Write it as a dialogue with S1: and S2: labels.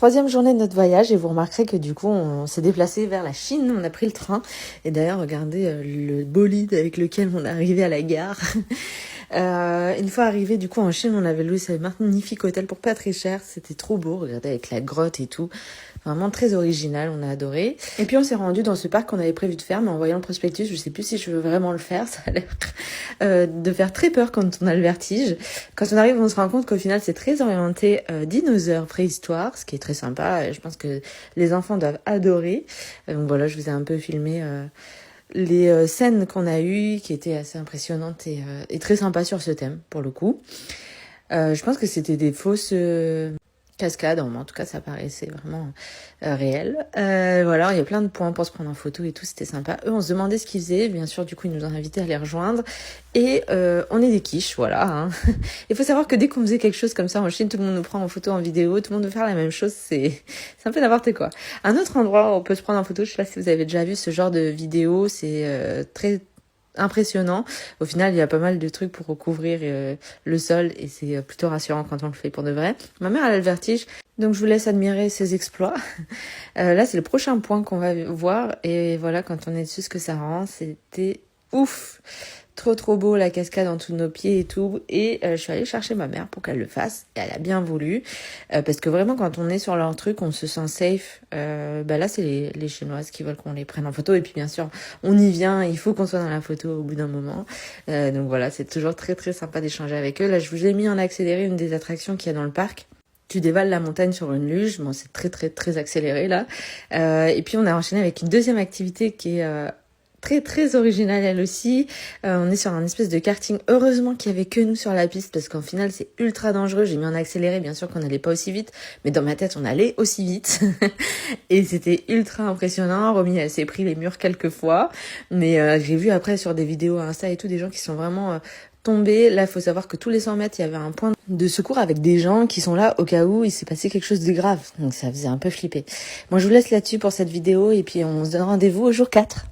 S1: Troisième journée de notre voyage et vous remarquerez que du coup on s'est déplacé vers la Chine, on a pris le train et d'ailleurs regardez le bolide avec lequel on est arrivé à la gare. Une fois arrivé du coup en Chine, on avait loué ce magnifique hôtel pour pas très cher, c'était trop beau, regardez avec la grotte et tout, vraiment très original, on a adoré. Et puis on s'est rendu dans ce parc qu'on avait prévu de faire, mais en voyant le prospectus, je sais plus si je veux vraiment le faire, ça a l'air de faire très peur quand on a le vertige. Quand on arrive, on se rend compte qu'au final c'est très orienté dinosaures, préhistoire, ce qui est très sympa, et je pense que les enfants doivent adorer. Donc voilà, je vous ai un peu filmé les scènes qu'on a eues qui étaient assez impressionnantes et très sympas sur ce thème pour le coup. Je pense que c'était des fausses cascades, en tout cas ça paraissait vraiment réel. Voilà, il y a plein de points pour se prendre en photo et tout, c'était sympa. Eux, on se demandait ce qu'ils faisaient, bien sûr, du coup ils nous ont invités à les rejoindre et on est des quiches, voilà. Hein. Il faut savoir que dès qu'on faisait quelque chose comme ça en Chine, tout le monde nous prend en photo, en vidéo, tout le monde veut faire la même chose, c'est un peu n'importe quoi. Un autre endroit où on peut se prendre en photo, je sais pas si vous avez déjà vu ce genre de vidéo, c'est très impressionnant. Au final, il y a pas mal de trucs pour recouvrir le sol et c'est plutôt rassurant quand on le fait pour de vrai. Ma mère elle a le vertige, donc je vous laisse admirer ses exploits. Là, c'est le prochain point qu'on va voir et voilà, quand on est dessus, ce que ça rend, c'était ouf. Trop beau, la cascade en dessous de nos pieds et tout. Et je suis allée chercher ma mère pour qu'elle le fasse. Et elle a bien voulu. Parce que vraiment, quand on est sur leur truc, on se sent safe. Là, c'est les Chinoises qui veulent qu'on les prenne en photo. Et puis, bien sûr, on y vient. Il faut qu'on soit dans la photo au bout d'un moment. Donc voilà, c'est toujours très sympa d'échanger avec eux. Là, je vous ai mis en accéléré une des attractions qu'il y a dans le parc. Tu dévales la montagne sur une luge. Bon, c'est très accéléré, là. Et puis, on a enchaîné avec une deuxième activité qui est très originale elle aussi. On est sur un espèce de karting. Heureusement qu'il y avait que nous sur la piste parce qu'en final c'est ultra dangereux. J'ai mis en accéléré, bien sûr qu'on n'allait pas aussi vite, mais dans ma tête on allait aussi vite. Et c'était ultra impressionnant. Romy elle s'est pris les murs quelques fois, mais j'ai vu après sur des vidéos Insta et tout des gens qui sont vraiment tombés. Là, il faut savoir que tous les 100 mètres, il y avait un point de secours avec des gens qui sont là au cas où il s'est passé quelque chose de grave. Donc ça faisait un peu flipper. Moi, je vous laisse là-dessus pour cette vidéo et puis on se donne rendez-vous au jour 4.